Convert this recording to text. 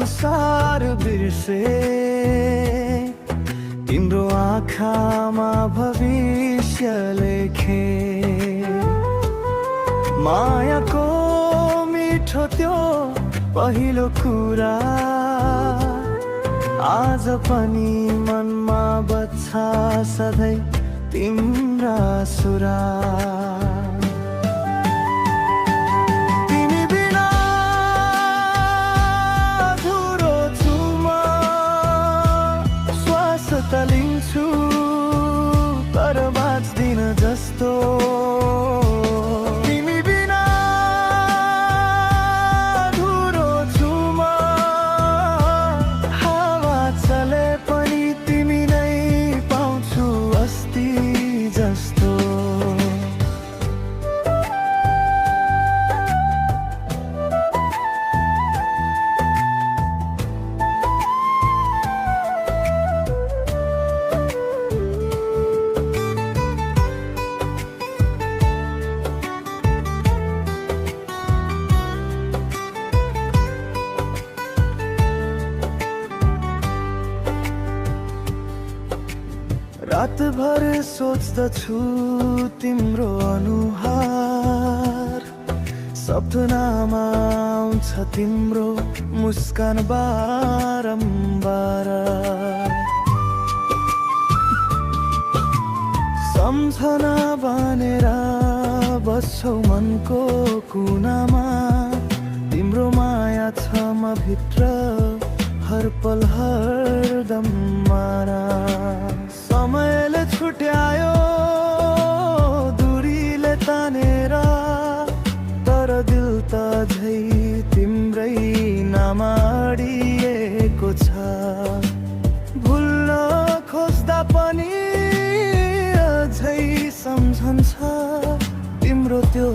संसार बिर्से, तिम्रो आँखामा भविष्य लेखे। मायाको मिठो त्यो पहिलो कुरा आज पनि मनमा बज्छ सधैँ तिम्रा सुरा। तिमी बिना अधुरो छु म, श्वास त लिन्छु तर बाँच्दिन जस्तो। तिमी बिना अधुरो छु म, हावा चले पनि तिमी नै पाउँछु अस्ति जस्तो। रातभर सोच्दछु तिम्रो अनुहार, सपनामा आउँछ तिम्रो मुस्कान बारम्बार। सम्झना बनेर बस्छौ मनको कुनामा, तिम्रो माया छ म भित्र हर पल हरदम मारा। समयले छुट्यायो दूरीले तानेर, तर दिल त झै तिम्रै नाम अडिएको छ। भुल्न खोज्दा पनि अझै सम्झन्छ तिम्रो त्यो